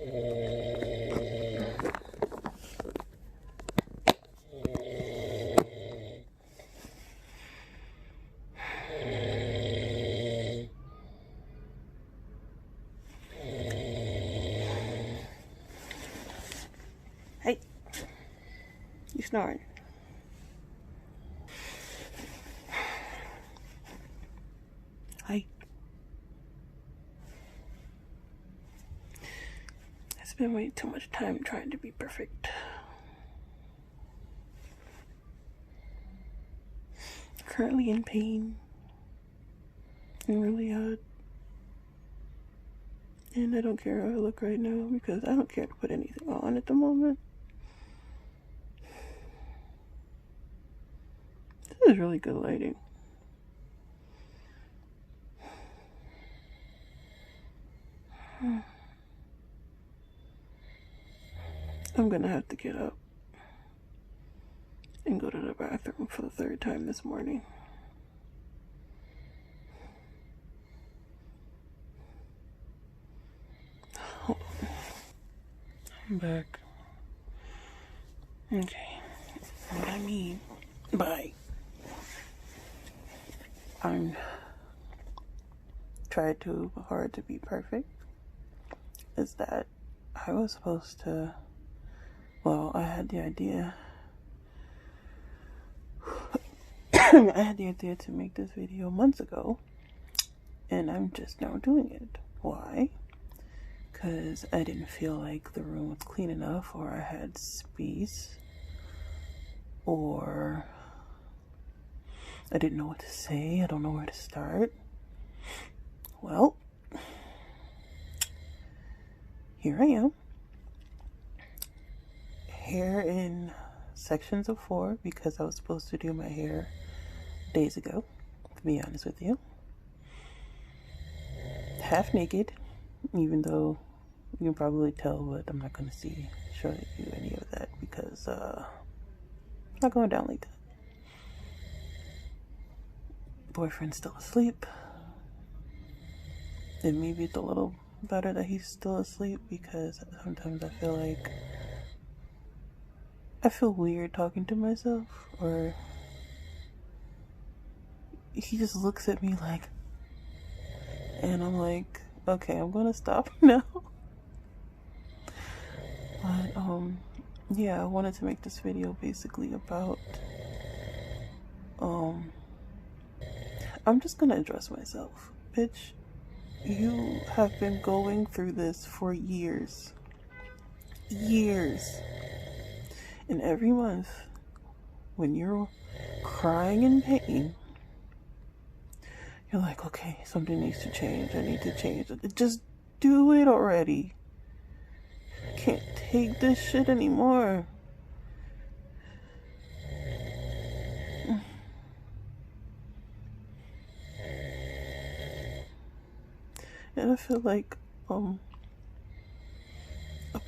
Hey, you snoring. Hi. I spent way too much time trying to be perfect. Currently in pain and really hot. And I don't care how I look right now because I don't care to put anything on at the moment. This is really good lighting. I'm gonna have to get up and go to the bathroom for the third time this morning. Hold on. I'm back. Okay. What I mean by I'm trying too hard to be perfect is that I was supposed to, well, I had the idea to make this video months ago, and I'm just now doing it. Why? Because I didn't feel like the room was clean enough, or I had space, or I didn't know what to say. I don't know where to start. Well, here I am. Hair in sections of 4 because I was supposed to do my hair days ago, to be honest with you. Half naked, even though you can probably tell, but I'm not going to show you any of that because I'm not going down like that. Boyfriend's still asleep. And maybe it's a little better that he's still asleep because sometimes I feel weird talking to myself, or he just looks at me like, and I'm like, okay, I'm gonna stop now. But yeah, I wanted to make this video basically about I'm just gonna address myself. Bitch, you have been going through this for years. And every month when you're crying in pain, you're like, okay, something needs to change. I need to change it. Just do it already. I can't take this shit anymore. And I feel like a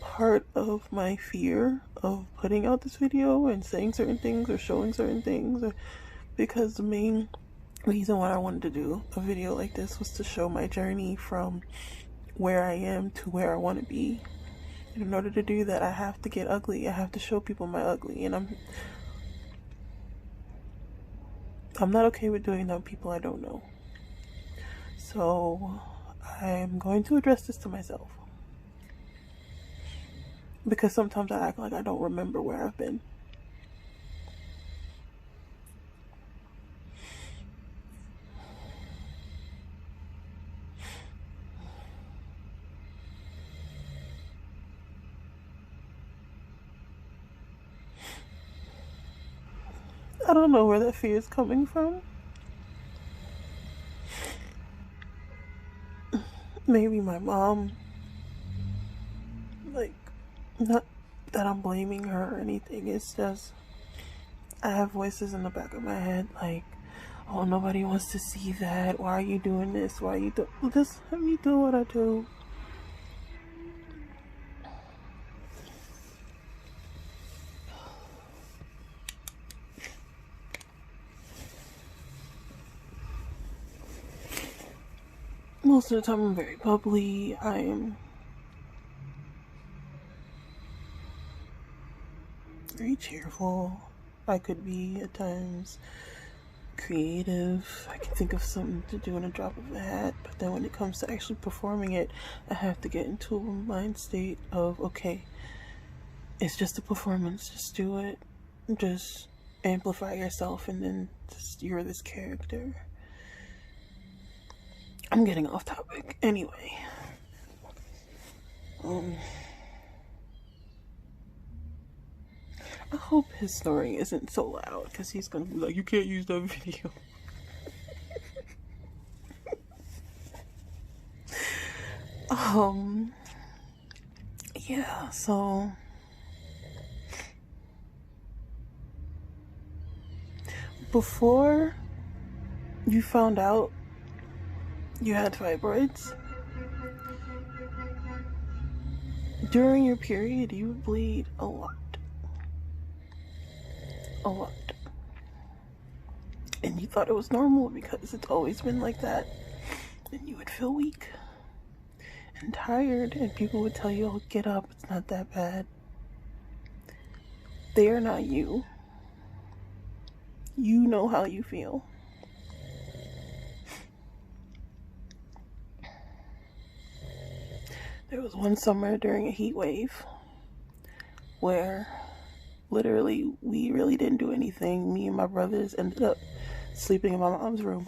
part of my fear of putting out this video and saying certain things or showing certain things, because the main reason why I wanted to do a video like this was to show my journey from where I am to where I want to be. And in order to do that, I have to get ugly. I have to show people my ugly, and I'm not okay with doing that with people I don't know. So I'm going to address this to myself, because sometimes I act like I don't remember where I've been. I don't know where that fear is coming from. Maybe my mom. Like, not that I'm blaming her or anything. It's just I have voices in the back of my head like, oh, nobody wants to see that. Why are you doing this? Why are you just let me do what I do. Most of the time I'm very bubbly. I'm very cheerful. I could be at times creative. I can think of something to do in a drop of a hat, but then when it comes to actually performing it, I have to get into a mind state of, okay, it's just a performance, just do it, just amplify yourself, and then just, you're this character. I'm getting off topic. Anyway, I hope his snoring isn't so loud, because he's gonna be like, you can't use that video. Yeah, so before you found out you had fibroids, during your period you would bleed a lot. And you thought it was normal because it's always been like that. And you would feel weak and tired, and people would tell you, oh, get up, it's not that bad. They are not you. You know how you feel. There was one summer during a heat wave where literally we really didn't do anything. Me and my brothers ended up sleeping in my mom's room.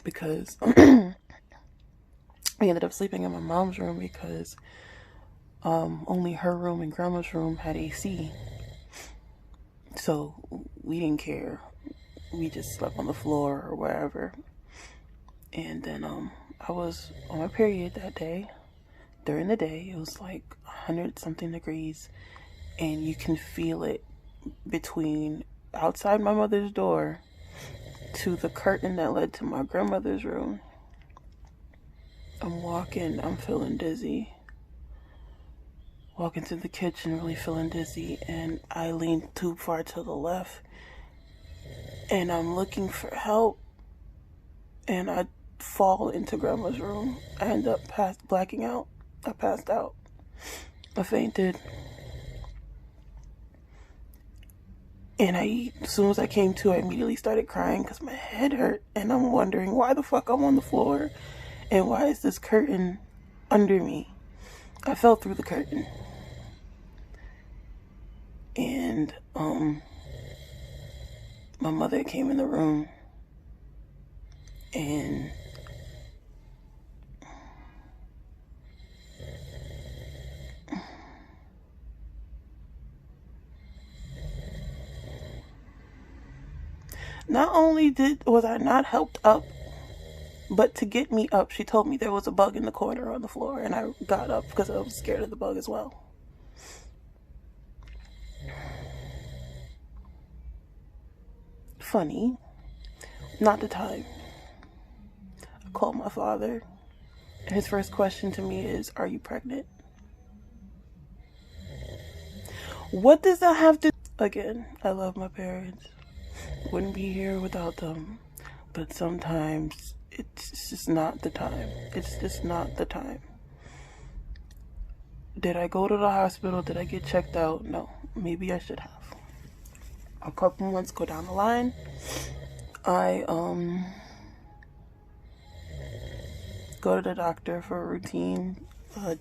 Because we ended up sleeping in my mom's room because only her room and grandma's room had AC. So we didn't care. We just slept on the floor or wherever. And then I was on my period that day. During the day, it was like 100 something degrees, and you can feel it between outside my mother's door to the curtain that led to my grandmother's room. I'm walking, I'm feeling dizzy. Walking to the kitchen, really feeling dizzy, and I lean too far to the left, and I'm looking for help, and I fall into grandma's room. I end up blacking out. I passed out. I fainted. And as soon as I came to, I immediately started crying because my head hurt. And I'm wondering why the fuck I'm on the floor. And why is this curtain under me? I fell through the curtain. And my mother came in the room. And not only was I not helped up, but to get me up, she told me there was a bug in the corner on the floor, and I got up because I was scared of the bug as well. Funny, not the time. I called my father. His first question to me is, are you pregnant? What does that have to... Again, I love my parents. Wouldn't be here without them. But sometimes it's just not the time. It's just not the time. Did I go to the hospital? Did I get checked out? No. Maybe I should have. A couple months go down the line, I go to the doctor for a routine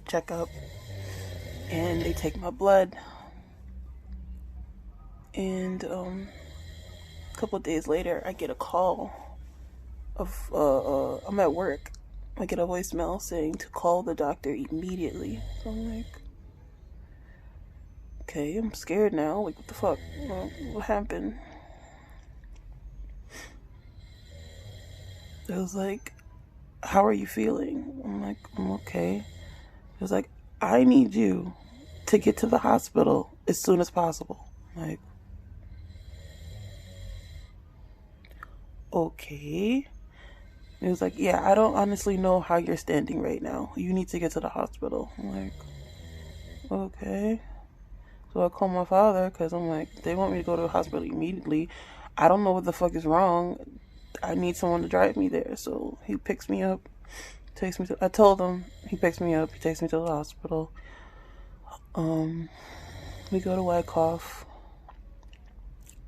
checkup, and they take my blood. And a couple of days later, I get a call of I'm at work. I get a voicemail saying to call the doctor immediately. So I'm like, okay, I'm scared now. Like, what the fuck? What happened? It was like, how are you feeling? I'm like, I'm okay. It was like, I need you to get to the hospital as soon as possible. I'm like, okay. It was like, yeah, I don't honestly know how you're standing right now. You need to get to the hospital. I'm like, okay. So I call my father because I'm like, they want me to go to the hospital immediately. I don't know what the fuck is wrong. I need someone to drive me there. So he picks me up Takes me to, I told him, he picks me up, he takes me to the hospital. We go to Wyckoff,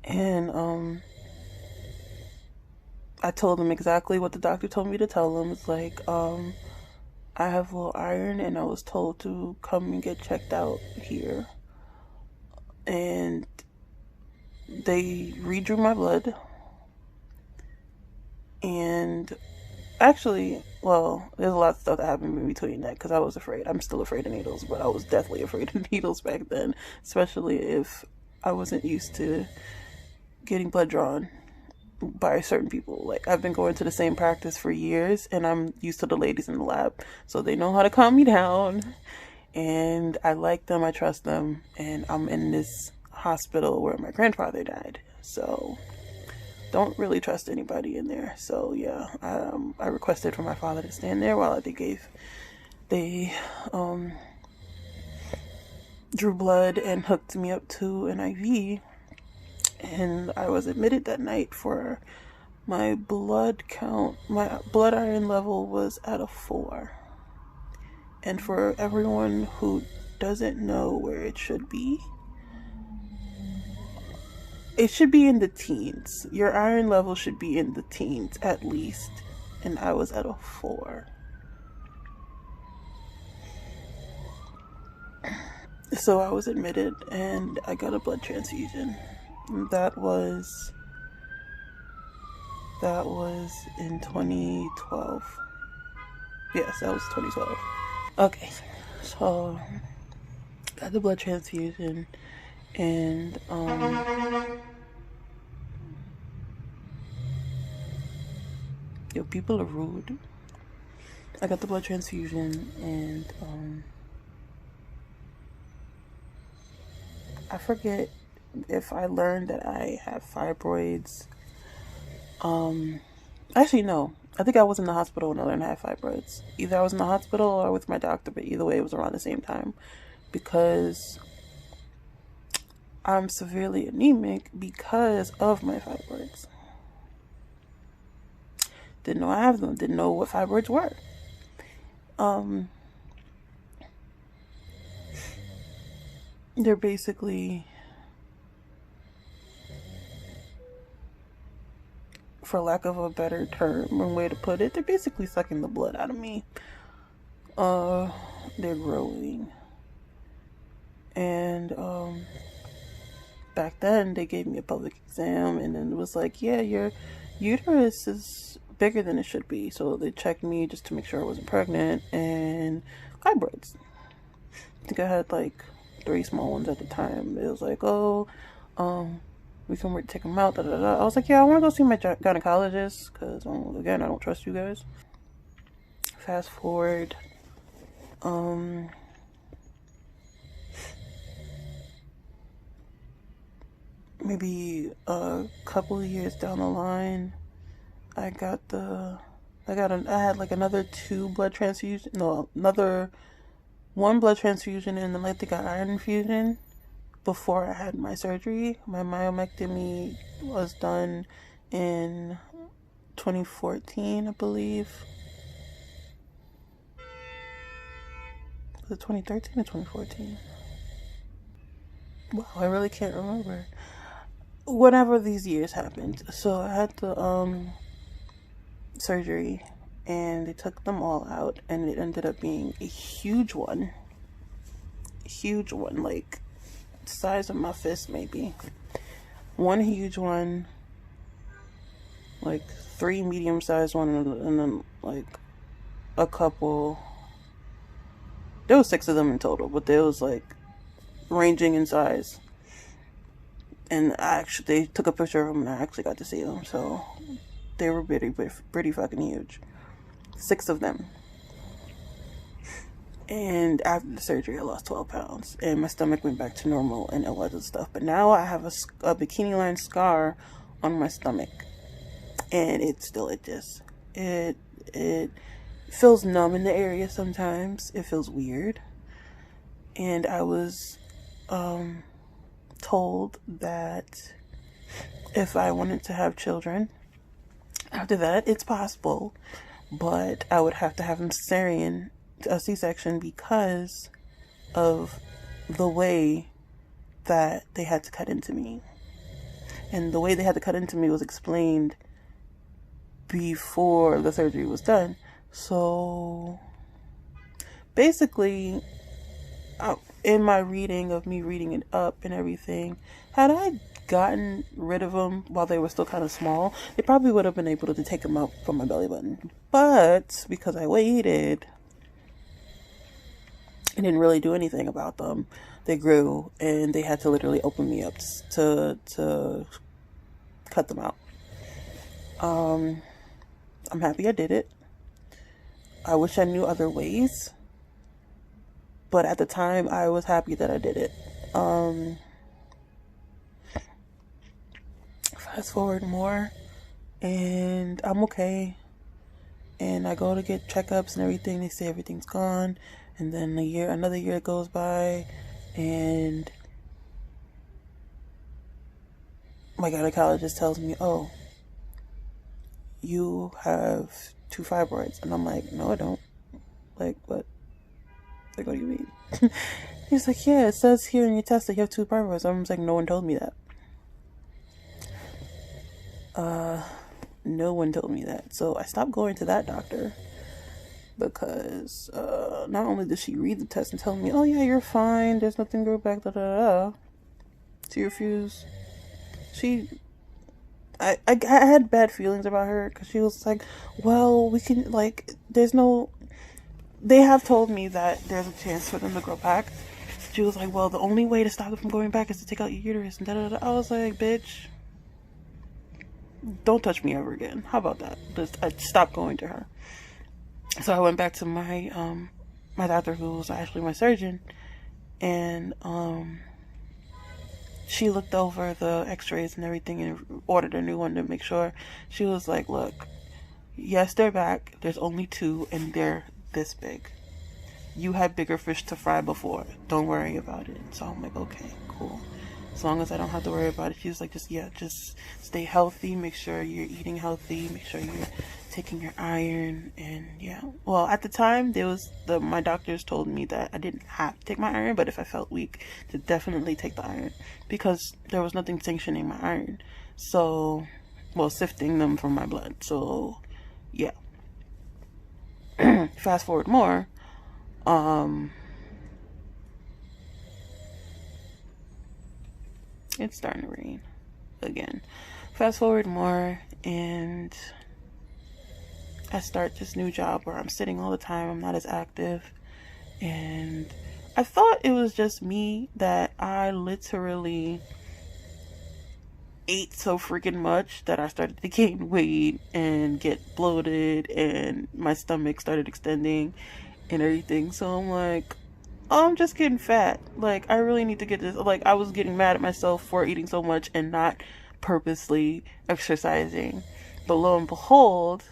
and I told him exactly what the doctor told me to tell him. It's like, I have low iron, and I was told to come and get checked out here. And they redrew my blood. And actually, well, there's a lot of stuff that happened in between that, because I was afraid. I'm still afraid of needles, but I was definitely afraid of needles back then, especially if I wasn't used to getting blood drawn by certain people. Like, I've been going to the same practice for years, and I'm used to the ladies in the lab, so they know how to calm me down, and I like them, I trust them, and I'm in this hospital where my grandfather died, so don't really trust anybody in there. So yeah, I requested for my father to stand there while they drew blood and hooked me up to an IV. And I was admitted that night for my blood count. My blood iron level was at a 4. And for everyone who doesn't know where it should be in the teens. Your iron level should be in the teens at least. And I was at a 4. So I was admitted and I got a blood transfusion. That was in 2012. Yes, that was 2012. Okay, so got the blood transfusion, and yo, people are rude. I got the blood transfusion, and I forget if I learned that I have fibroids. Actually, no. I think I was in the hospital when I learned I had fibroids. Either I was in the hospital or with my doctor, but either way, it was around the same time. Because I'm severely anemic because of my fibroids. Didn't know I have them. Didn't know what fibroids were. They're basically, for lack of a better term or way to put it, they're basically sucking the blood out of me. They're growing. And back then they gave me a pelvic exam, and then it was like, yeah, your uterus is bigger than it should be. So they checked me just to make sure I wasn't pregnant, and fibroids. I think I had like 3 small ones at the time. It was like, oh, we can take them out, da, da, da. I was like, yeah, I want to go see my gynecologist, because, again, I don't trust you guys. Fast forward, maybe a couple of years down the line, I had like another 2 blood transfusions, no, another 1 blood transfusion, and then I think an iron infusion before I had my surgery. My myomectomy was done in 2014, I believe. Was it 2013 or 2014? Wow, I really can't remember. Whatever these years happened. So I had the surgery, and they took them all out, and it ended up being a huge one, like the size of my fist, maybe. 1 huge one, like 3 medium-sized ones, and then like a couple. There was 6 of them in total, but there was like ranging in size. And they took a picture of them, and I actually got to see them, so they were pretty fucking huge. 6 of them. And after the surgery, I lost 12 pounds, and my stomach went back to normal and all that other stuff. But now I have a bikini line scar on my stomach, and it still itches. It feels numb in the area sometimes. It feels weird. And I was told that if I wanted to have children, after that, it's possible, but I would have to have a C-section, because of the way that they had to cut into me. And the way they had to cut into me was explained before the surgery was done. So basically, in my reading of me reading it up and everything, had I gotten rid of them while they were still kind of small, they probably would have been able to take them out from my belly button. But because I waited and didn't really do anything about them, they grew, and they had to literally open me up to cut them out. I'm happy I did it. I wish I knew other ways, but at the time I was happy that I did it. Fast forward more, and I'm okay, and I go to get checkups and everything. They say everything's gone, and then another year goes by, and my gynecologist tells me, oh, you have 2 fibroids. And I'm like, no, I don't. Like, what? Like, what do you mean? He's like, yeah, it says here in your test that you have 2 fibroids. I was like, no one told me that. No one told me that. So I stopped going to that doctor, because not only did she read the test and tell me, oh yeah, you're fine, there's nothing to go back, da da da, she refused. I had bad feelings about her, because she was like, well, we can, like, they have told me that there's a chance for them to grow back. She was like, well, the only way to stop them from going back is to take out your uterus, and da da da. I was like, bitch, don't touch me ever again. How about that? I stopped going to her. So I went back to my my doctor, who was actually my surgeon, and she looked over the x-rays and everything and ordered a new one to make sure. She was like, look, yes, they're back. There's only 2, and they're this big. You had bigger fish to fry before. Don't worry about it. So I'm like, okay, cool. As long as I don't have to worry about it. She was like, just stay healthy. Make sure you're eating healthy. Make sure you're taking your iron. And yeah. Well, at the time, my doctors told me that I didn't have to take my iron, but if I felt weak, to definitely take the iron, because there was nothing sanctioning my iron. So, well, sifting them from my blood. So, yeah. Fast forward more. It's starting to rain again. Fast forward more, and I start this new job where I'm sitting all the time. I'm not as active, and I thought it was just me, that I literally ate so freaking much that I started to gain weight and get bloated, and my stomach started extending and everything. So I'm like, oh, I'm just getting fat. Like, I really need to get this. Like, I was getting mad at myself for eating so much and not purposely exercising. But lo and behold,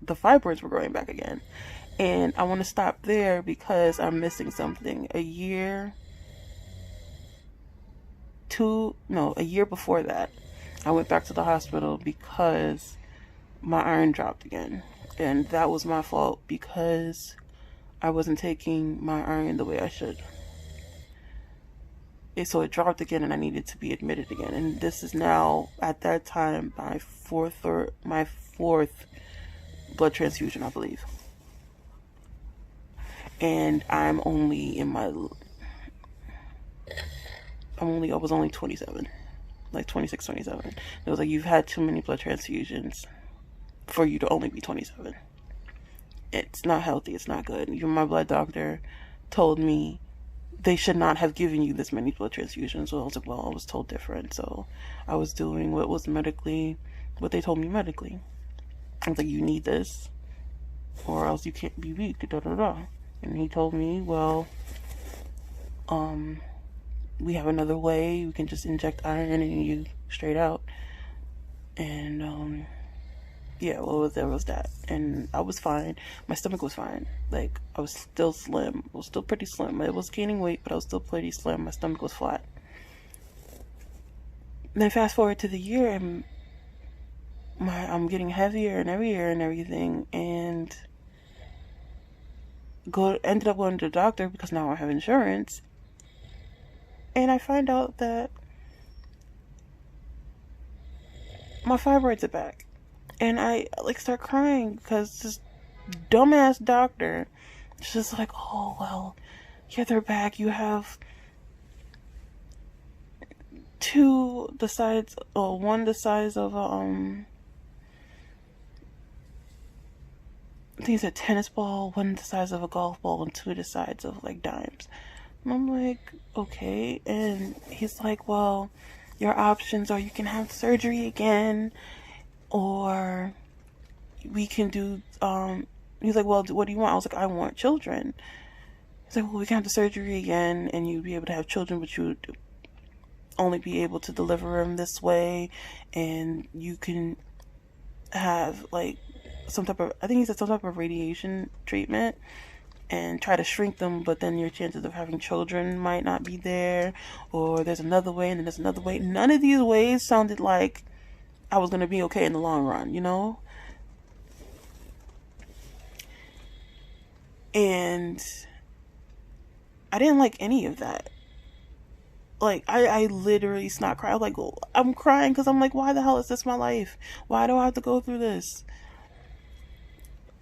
the fibroids were growing back again. And I want to stop there because I'm missing something. A year before that, I went back to the hospital because my iron dropped again. And that was my fault, because I wasn't taking my iron the way I should. So it dropped again, and I needed to be admitted again. And this is now, at that time, my fourth blood transfusion, I believe. And I was only 27, like 26, 27. It was like, you've had too many blood transfusions for you to only be 27. It's not healthy. It's not good. Even my blood doctor told me they should not have given you this many blood transfusions. So I was like, well, I was told different. So I was doing what they told me medically. I was like, you need this, or else you can't be weak, da da da. And he told me, well, we have another way. We can just inject iron in you straight out. And yeah, well, there was that. And I was fine. My stomach was fine. Like, I was still slim. I was still pretty slim. I was gaining weight, but I was still pretty slim. My stomach was flat. And then fast forward to the year, and I'm getting heavier and heavier and everything, and ended up going to the doctor because now I have insurance, and I find out that my fibroids are back. And I like start crying because this dumbass doctor is just like, oh well, yeah, they're back. You have one the size of I think it's a tennis ball, one the size of a golf ball, and two the size of like dimes. And I'm like, okay. And he's like, well, your options are you can have surgery again, or we can do, he's like, well, what do you want? I was like, I want children. He's like, well, we can have the surgery again, and you'd be able to have children, but you would only be able to deliver them this way, and you can have, like, some type of radiation treatment, and try to shrink them, but then your chances of having children might not be there, or there's another way, and then there's another way. None of these ways sounded like I was going to be okay in the long run, you know? And I didn't like any of that. Like, I literally snot cry. I was like, I'm crying because I'm like, why the hell is this my life? Why do I have to go through this?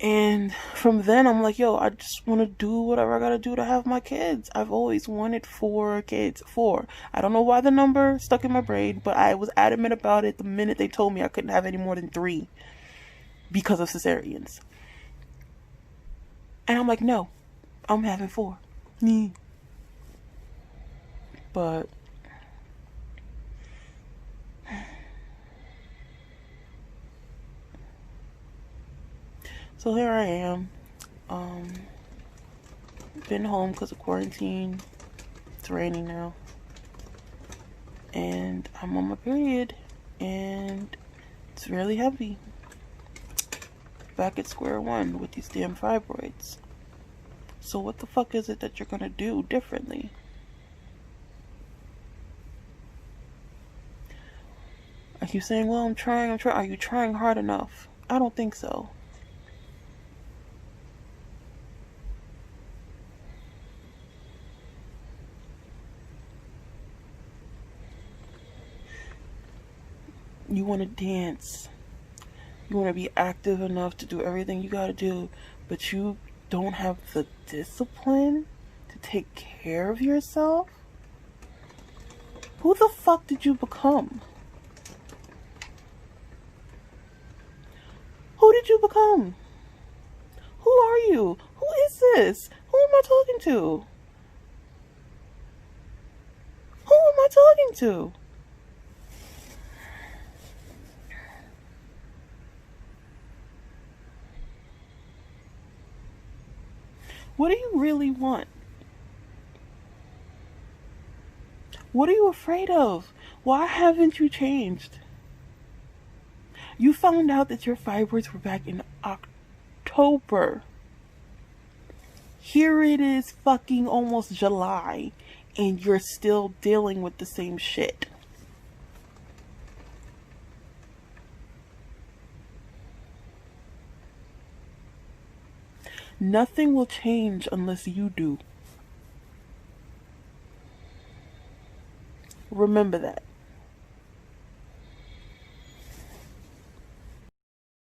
And from then, I'm like, yo, I just want to do whatever I got to do to have my kids. I've always wanted 4 kids. 4. I don't know why the number stuck in my brain, but I was adamant about it the minute they told me I couldn't have any more than 3 because of cesareans. And I'm like, no, I'm having 4. But so here I am. Been home because of quarantine. It's raining now. And I'm on my period. And it's really heavy. Back at square one with these damn fibroids. So what the fuck is it that you're gonna do differently? I keep saying, well, I'm trying. Are you trying hard enough? I don't think so. You want to dance. You want to be active enough to do everything you got to do, but you don't have the discipline to take care of yourself? Who the fuck did you become? Who did you become? Who are you? Who is this? Who am I talking to? Who am I talking to? What do you really want? What are you afraid of? Why haven't you changed? You found out that your fibroids were back in October. Here it is fucking almost July, and you're still dealing with the same shit. Nothing will change unless you do. Remember that.